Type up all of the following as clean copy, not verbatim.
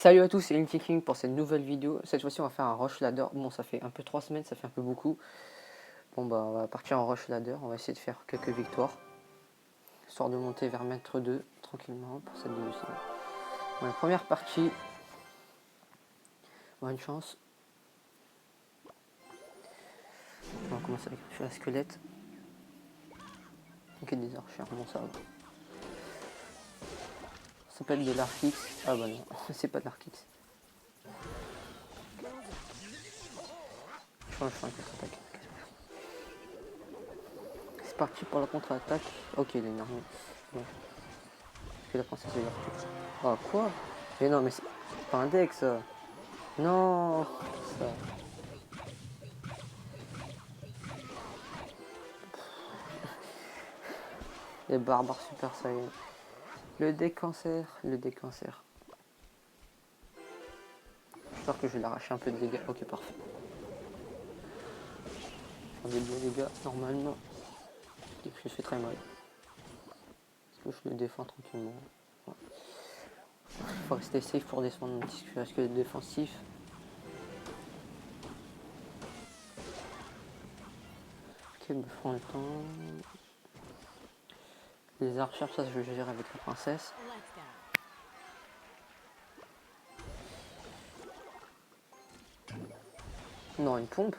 Salut à tous, c'est Linky King pour cette nouvelle vidéo. Cette fois-ci, on va faire un rush ladder. Bon, ça fait un peu 3 semaines, ça fait un peu beaucoup. Bon, bah, on va partir en rush ladder. On va essayer de faire quelques victoires, histoire de monter vers mètre 2 tranquillement pour cette vidéo. Bon, la première partie, bonne chance. On va commencer avec un squelette. Ok, des archères, bon, ça va. Ça s'appelle de l'Arkix. Ah bah non, c'est pas de l'Arkix. Je pense que je fais un contre-attaque. C'est parti pour la contre-attaque. Ok, il est énorme. Bon. Parce que la princesse de l'Arkix. Ah, quoi? Mais non, mais c'est pas un deck ça. Non, ça. Les barbares super saiyan. Le décancer, le décancer. J'espère que je vais l'arracher un peu de dégâts. Ok, parfait. Faire des beaux dégâts normalement. Et puis je fais très mal. Parce que je le défends tranquillement. Ouais. Il faut rester safe pour descendre mon petit squelette défensif. Ok, me prend le temps. Les archers, ça je vais gérer avec la princesse. Non, une pompe.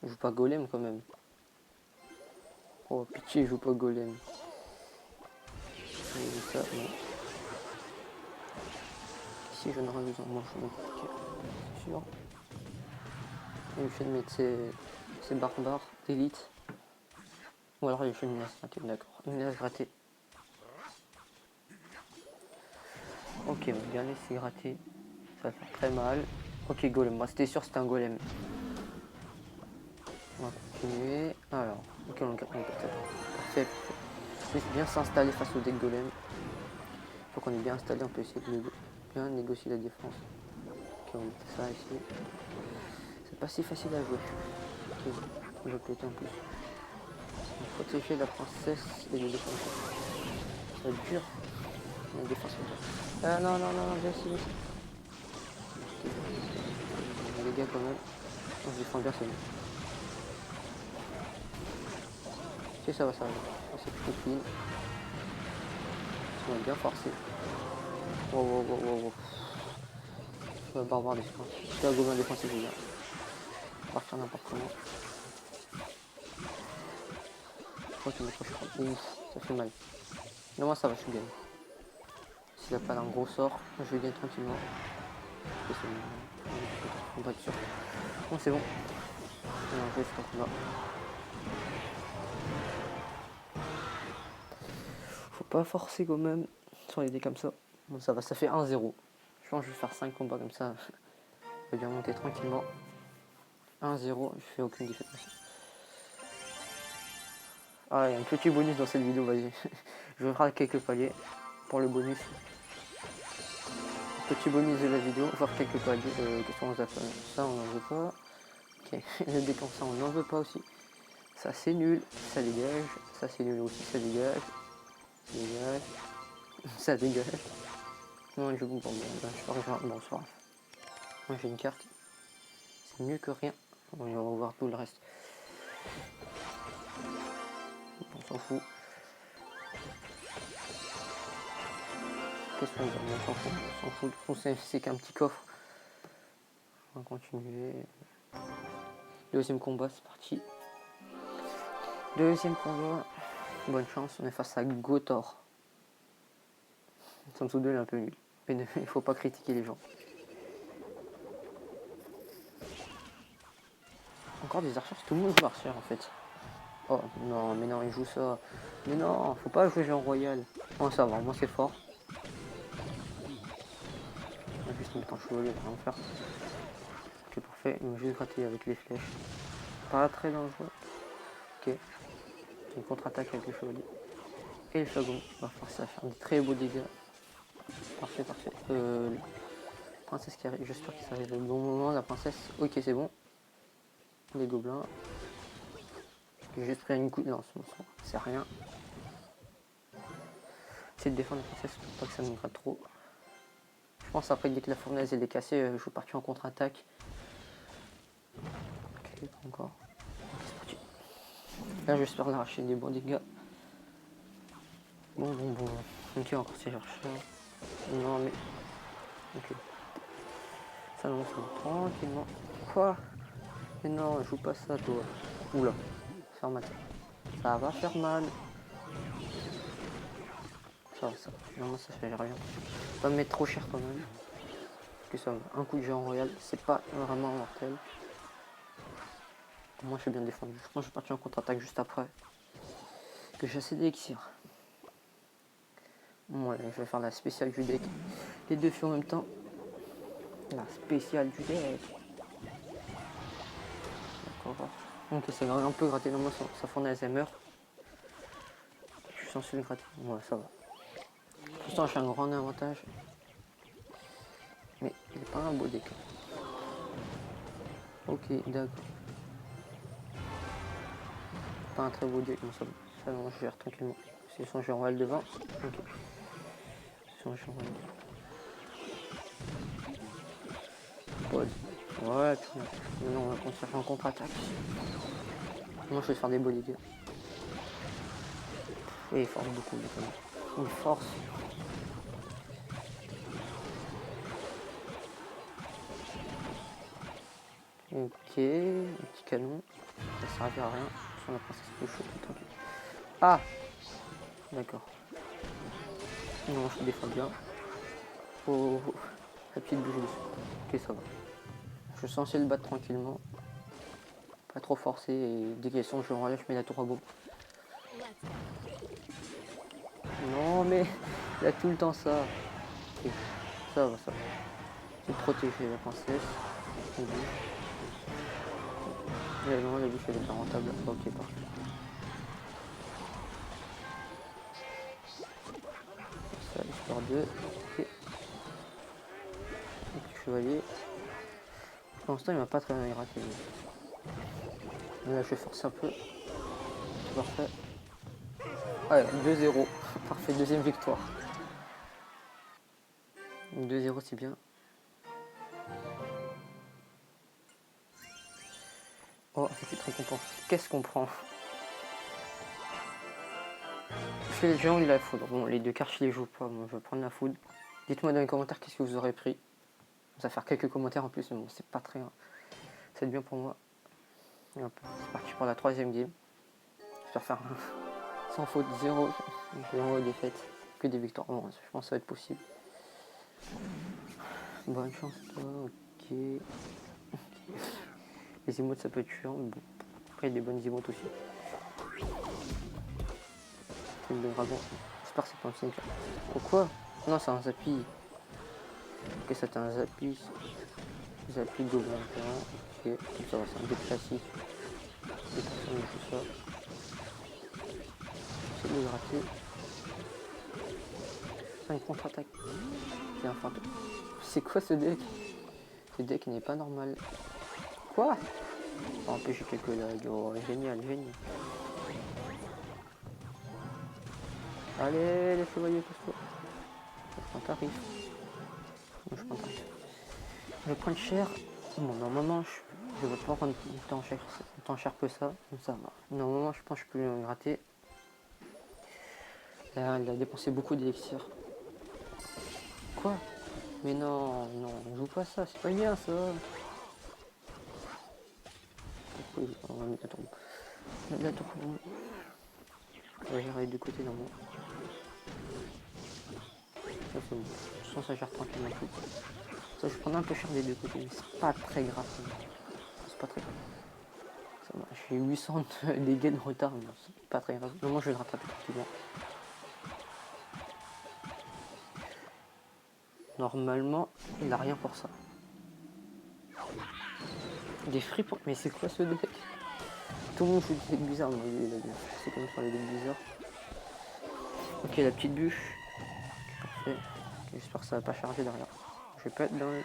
Je joue pas golem quand même. Oh pitié, je joue pas golem. Ça, non. Ici je n'aurai besoin. Moi je me pique. C'est sûr. Et je vais mettre ces barbares d'élite. Ou alors il fait une menace grattée, d'accord. Une menace grattée. Ok, on va bien laisser gratter. Ça va faire très mal. Ok, golem. Moi, c'était sûr c'était un golem. On va continuer. Alors, ok, on capte. Parfait, parfait. C'est bien s'installer face au deck golem. Une fois qu'on est bien installé, on peut essayer de bien négocier la défense. Ok, on met ça ici. C'est pas si facile à jouer. Ok, on va péter en plus. On va protéger la princesse et le défenseur. Ça va être dur. La défense est dure. Ah non, non, non, non, viens ici, viens ici. Ok, on a des dégâts quand même. On se défend bien, c'est bon. Ok, ça va, ça va. C'est plutôt clean. On va bien forcer. Wow, wow, wow, wow, wow. Je vais barbare défense. Je suis à gobelin défensif, les gars. Partir n'importe comment. Je crois qu'il m'accroche pas. Ouf, ça fait mal. Non, moi ça va, je gagne. S'il a pas un gros sort, je vais gagner tranquillement. Ok, c'est bon. On va être sûr. Bon, c'est bon. Alors, je vais ce combat. Faut pas forcer quand même sur les dés comme ça. Bon, ça va, ça fait 1-0. Je pense que je vais faire 5 combats comme ça. Je vais bien monter tranquillement. 1-0, je fais aucune différence. Ah, il y a un petit bonus dans cette vidéo, vas-y. Je vais faire quelques paliers pour le bonus. Petit bonus de la vidéo, voir quelques paliers. Qu'est-ce qu'on a fait? Ça, on n'en veut pas. Ok, le déclencheur, on n'en veut pas aussi. Ça, c'est nul, ça dégage. Ça, c'est nul aussi, ça dégage. Ça dégage. Ça dégage. Non, je vous bon, je peux rejoindre. Bonsoir. Moi, j'ai une carte. C'est mieux que rien. Bon, on va voir tout le reste. On s'en fout. Qu'est-ce qu'on dit? On s'en fout. On s'en fout. C'est qu'un petit coffre. On va continuer. Deuxième combat, c'est parti. Deuxième combat. Bonne chance, on est face à Gotor. Samsung 2 est un peu nul. Mais il faut pas critiquer les gens. Encore des archers, tout le monde joue archer en fait. Oh non, mais non, il joue ça. Mais non, faut pas jouer géant royal. Oh, ça va, moi c'est fort. On va juste mettre un chevalier, on va rien faire. Ok, parfait, il va juste gratter avec les flèches. Pas très dangereux. Ok. Une contre-attaque avec le chevalier. Et le second va forcer à faire des très beaux dégâts. Parfait, parfait. Princesse qui arrive, j'espère que ça arrive au bon moment, la princesse. Ok, c'est bon. Les gobelins. J'ai juste pris une coup de lance, c'est rien. Essayer de défendre la princesse pour pas que ça me gratte trop. Je pense après dès que la fournaise elle est cassée, je suis parti en contre-attaque. Ok, pas encore. C'est parti. Là j'espère l'arracher des bons dégâts. Bon. Ok, encore ces chercheurs. Non mais. Ok. Ça avance tranquillement. Quoi? Mais non, joue pas ça toi. Oula, faire mal. Ça va faire mal. Ça va, ça. Non, ça fait rien. Pas me mettre trop cher quand même. Parce que ça va. Un coup de jeu en royal, c'est pas vraiment mortel. Moi je suis bien défendu. Je pense que je suis parti en contre-attaque juste après. Que j'ai assez d'élixir. Bon, allez, je vais faire la spéciale du deck. Les deux filles en même temps. La spéciale du deck. D'accord. Ok, c'est un peu gratté. Normalement, sa fournaise elle meurt. Je suis censé le gratter. Ouais, ça va. Pour l'instant, j'ai un grand avantage. Mais il n'est pas un beau deck. Ok, d'accord. Pas un très beau deck, mais ça non, je gère tranquillement. C'est son jeu en royal devant. Ok. C'est son jeu en royal. Pod. Ouais, tout bien. Maintenant, on va construire en contre-attaque. Moi, je vais faire des beaux dégâts. Et il force beaucoup, il force. Ok, un petit canon. Ça servira à rien. Sur la princesse de chaud, tranquille. Ah, d'accord. Non, je défends bien. Oh, la petite bouge dessus. Ok, ça va. Je suis censé le battre tranquillement. Pas trop forcé. Et dès qu'il y a son jeu en relais, je mets la tour à beau. Non, mais il a tout le temps ça. Ok, ça va, ça va. C'est protéger la princesse. Et non, la bouche elle est pas rentable. Ok, parfait. Ça, histoire de. Ok. Le petit chevalier. Pour l'instant, il m'a pas très bien raté. Là, je vais forcer un peu. C'est parfait. Ouais, 2-0. Parfait, deuxième victoire. 2-0, c'est bien. Oh, petite récompense. Qu'est-ce qu'on prend? Je fais le géant ou la foudre. Bon, les deux cartes, je les joue pas. Bon, je vais prendre la foudre. Dites-moi dans les commentaires qu'est-ce que vous aurez pris. Ça va faire quelques commentaires en plus, mais bon, c'est pas très. C'est bien pour moi. C'est parti pour la troisième game. J'espère faire sans faute, 0 défaite, que des victoires. Bon, je pense que ça va être possible. Bonne chance toi, ok. Les emotes ça peut être chiant, mais bon. Après il y a des bonnes emotes aussi. C'est le dragon. J'espère que c'est pas un cimetière. Oh quoi? Non, c'est un zappy. Ok, c'était un zappy. Zappy gobelin. Ok, ça va, c'est un deck classique. Des personnes et tout ça. C'est de le gratter. Ah, une contre-attaque. C'est un fantôme. C'est quoi ce deck? Ce deck n'est pas normal. Quoi? Pour empêcher quelques lags. Oh, génial, génial. Allez, les chevaliers, pousse-toi. Je prends tarif. Non, je prends tarif. Je vais prendre cher. Bon, normalement, je ne vais pas prendre tant cher que ça. Donc ça va. Normalement, je pense que je peux le gratter. Là, il a dépensé beaucoup d'élixir. Quoi? Mais non, non, on joue pas ça. C'est pas bien ça. Pourquoi on va mettre la tour. La tour. On va gérer les deux côtés normalement. Ça c'est bon. Je sens ça gère tranquillement tout. Ça je prends un peu cher des deux côtés, mais c'est pas très grave. C'est pas très grave. Ça va, j'ai 800 de dégâts de retard, mais c'est pas très grave. Normalement je vais le rattraper tranquillement. Normalement, il a rien pour ça. Des fripons. Mais c'est quoi ce deck? Tout le monde joue des decks bizarres. C'est comme sur les decks bizarres. Ok, la petite bûche. Parfait. J'espère que ça va pas charger derrière. Je vais pas être dans le...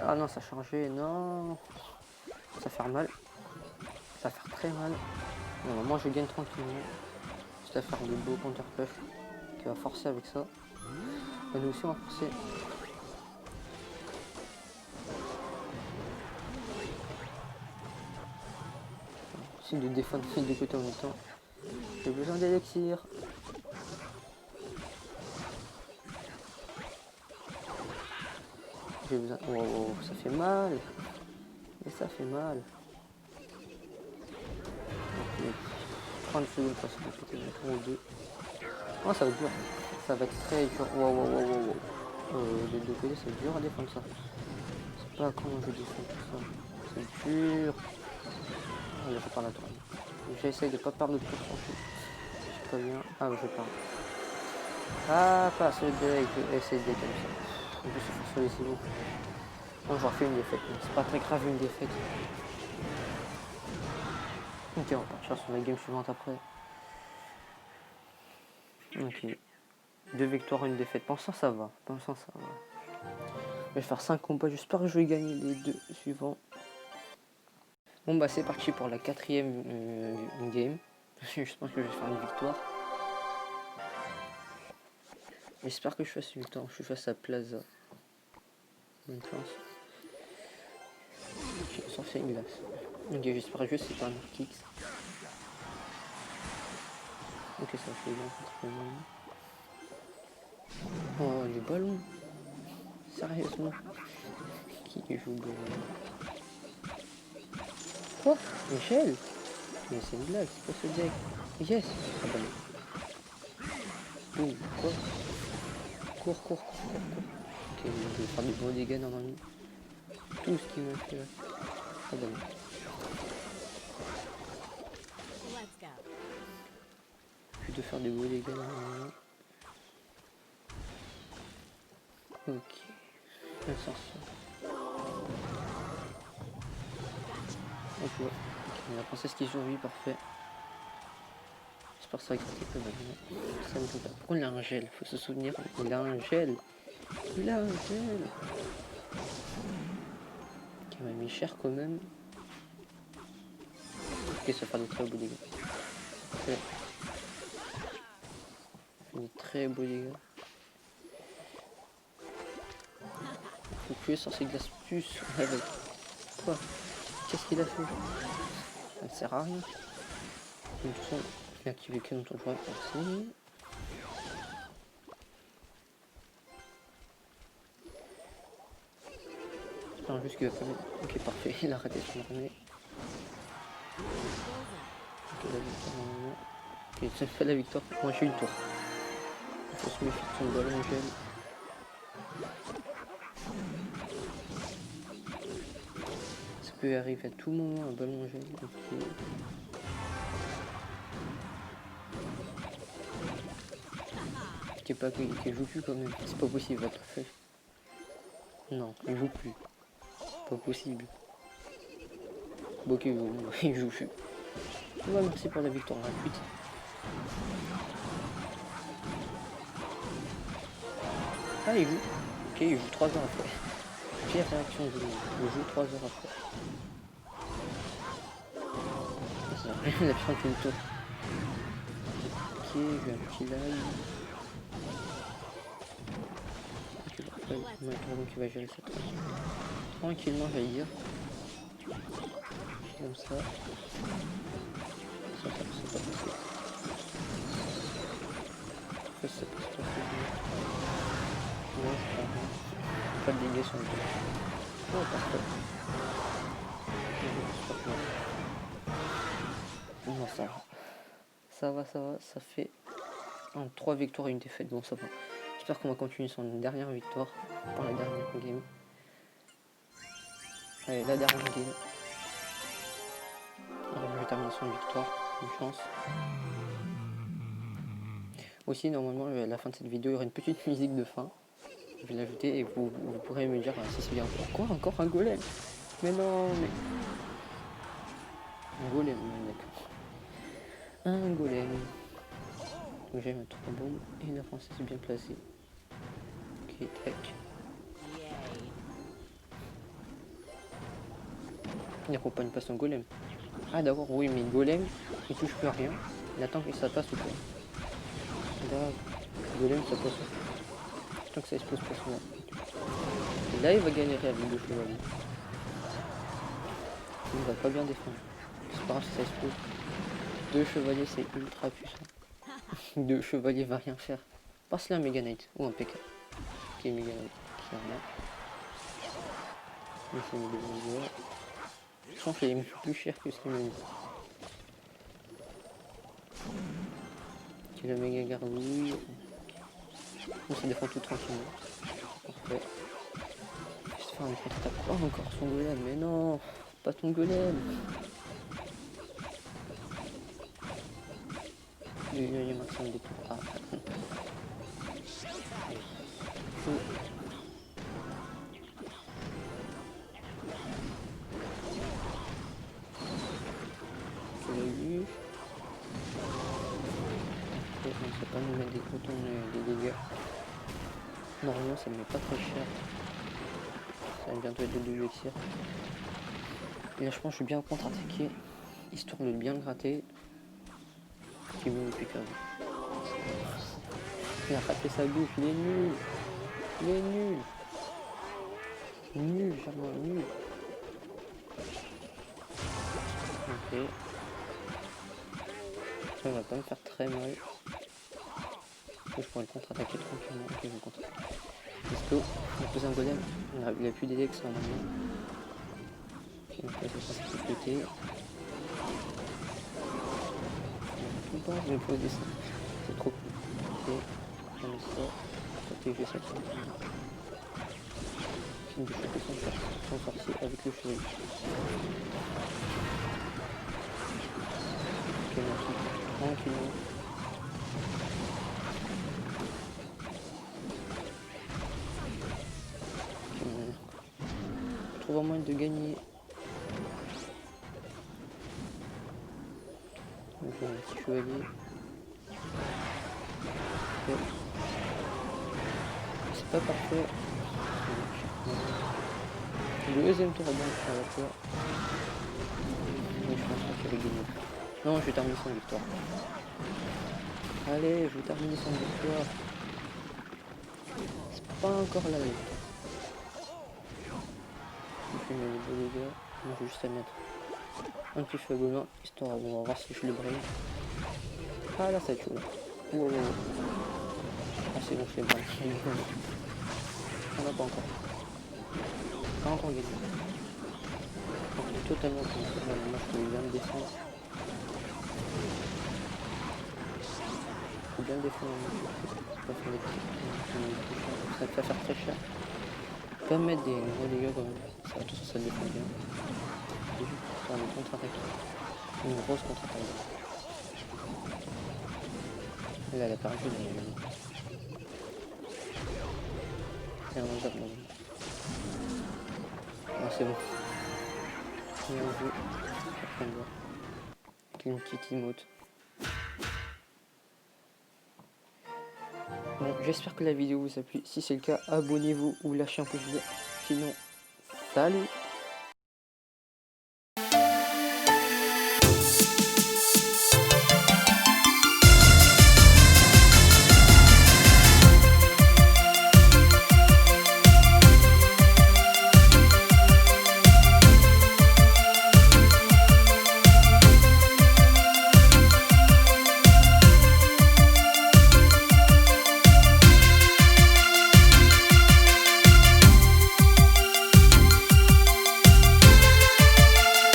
Ah non, ça a chargé. Non. Ça va faire mal. Ça va faire très mal. Normalement, je gagne tranquillement. Juste à faire de beaux counter push qui va forcer avec ça. Nous aussi on va forcer. J'essaie de défendre les deux côtés en même temps. J'ai besoin d'élixir. J'ai besoin... Oh, ça fait mal. Mais ça fait mal. Ok. 30 secondes pour se répéter un tour ou deux. Oh, ça va être dur. Ça va être très dur. Wow. Les deux côtés, c'est dur à défendre ça. Je sais pas comment je défends tout ça. C'est dur. Allez, je pars la tour. J'essaye de pas perdre de tout franchi. C'est pas bien. Ah, je pars. Ah, pas ce deck. Je vais essayer de comme ça. En plus, il faut sur les silos. Bon, j'en fais une défaite. C'est pas très grave une défaite. Ok, on va partir sur la game suivante après. Ok. 2 victoires, une défaite. Pensant ça va. Pensant ça va. Je vais faire 5 combats. J'espère que je vais gagner les 2 suivants. Bon bah c'est parti pour la 4e game. Je pense que je vais faire une victoire. J'espère que je fasse une victoire. Je suis face à Plaza. Bonne chance. J'ai sorti une glace. Ok, j'espère juste que c'est pas un Kix. Ok, ça fait bien. Oh, les ballons. Sérieusement. Qui joue bien? Quoi? Michel? Mais c'est une blague, c'est pas ce deck. Yes! Ah bah non. Oh, quoi? Cours. Ok, je vais faire des gros dégâts normalement. Tout ce qu'il m'a fait là. Ah bah non. Je vais faire des gros dégâts normalement. Ok. Ascension. Ok, la princesse qui survit, parfait. J'espère que ça va gratter peu maintenant. Ça me fait pas. Pourquoi il a un gel? Faut se souvenir, il a un gel. Il a un gel. Qui m'a mis cher quand même. Ok, ça va faire des très beaux dégâts. Okay. Des très beaux dégâts. Faut tuer sur ces glaces plus avec. Quoi? Qu'est-ce qu'il a fait? Ça ne sert à rien. De toute façon, je vais activer que dans ton joueur. Merci. J'espère juste qu'il va pas mettre. Ok, parfait, il a raté son armée. Ok, la victoire normalement. Ok, ça fait la victoire. Moi j'ai eu le tour. Il faut se méfier de son ballon gel. Ça peut arriver à tout moment, un ballon gel. Ok. C'est pas qu'il joue plus quand même. C'est pas possible, votre fait. Non, il joue plus. Pas possible. Bon, ok, il joue plus. Ouais, merci pour la victoire gratuite. Ah, il joue. Ok, il joue 3 heures après. Pire réaction du monde. Il joue 3 heures après. Ça n'a rien à faire qu'une tour. Ok, je vais un petit live. Ok, parfait. Maintenant qui va gérer ça tranquillement, j'allais dire. Comme ça. Ça c'est pas possible. Ça c'est pas possible. Non, je prends rien. Pas de dégâts sur le dos. Oh, parfait. Non, ça va. Ça fait 3 victoires et une défaite. Bon, ça va. J'espère qu'on va continuer sur une dernière victoire pour la dernière game. Allez, la dernière game. Je vais terminer sur une victoire. Une chance. Aussi, normalement, à la fin de cette vidéo, il y aura une petite musique de fin. Je vais l'ajouter et vous pourrez me dire si c'est bien encore. Quoi? Encore un golem? Mais non, mais... Un golem, d'accord. Un golem. J'ai ma 3 bombes et la française est bien placée. Ok, tac. Il accompagne pas son golem. Ah d'accord, oui, mais golem, il touche plus à rien. Il attend que ça passe ou quoi. Là, golem, ça passe. tant que ça explose pas son arme. Et là, il va galérer avec 2 chevaliers. Il va pas bien défendre. C'est pas grave si ça explose. 2 chevaliers, c'est ultra puissant. 2 chevaliers va rien faire. Passe-là un Mega Knight ou un PK. Qui est Mega Knight. Qui en a. Mais c'est Mega Knight. Je pense qu'il est plus cher que ce qu'il m'a dit. Qui est le Mega Gargouille. On se défend tout tranquillement. Parfait. Juste faire un contre-attaque. Oh, encore son golem. Mais non, pas ton golem. Il y a maximum des tours. Ah, je l'ai eu. Et on ne sait pas nous mettre des dégâts. Normalement, ça ne met pas très cher. Ça va bientôt être le double elixir. Et là, je pense que je suis bien contre-attaqué. Histoire de bien le gratter. Qui me depuis qu'avant. Il a raté sa bouffe, il est nul. Il est nul. Nul, vraiment nul. Ok. Ça va pas me faire très mal. Je pourrais le contre-attaquer tranquillement. Ok, je vais le contre-attaquer. Let's go. On pose un golem. Il a plus d'aider que ça maintenant. Ok, donc là, c'est pas sécurité. Tout le temps, je vais poser ça. C'est trop cool. Ok. On met ça. Protéger ça. Film de choper son sorcier avec le chevalier. Ok, merci. Tranquillement. Ok, on trouve un moyen de gagner. Donc j'ai un petit chevalier. Ok. C'est pas parfait. Le deuxième tour est bon à la fois. Mais je pense pas qu'il va gagner. Non, je vais terminer son victoire. Allez, je vais terminer son victoire. C'est pas encore la victoire. Je fais mes beaux dégâts. Moi, je vais juste à mettre un petit feu gobelin, histoire on va voir si je le brille. Ah là, ça va être chaud là. Wow. Ah, c'est bon, je l'ai brillé. On n'a pas encore. Pas encore gagné. Donc, il est totalement contre. Moi, je peux bien le défendre. Il faut bien le défendre. Ça va faire très cher. On peut mettre des gros dégâts quand même. Ça va tout ça, ça le défend bien. C'est juste pour faire une contre-attaque. Une grosse contre-attaque. Et là, elle a perdu mais... C'est un zap dans le... Ah, c'est bon. Bien joué. Avec une petite emote. Bon, j'espère que la vidéo vous a plu. Si c'est le cas, abonnez-vous ou lâchez un pouce bleu. Sinon, salut!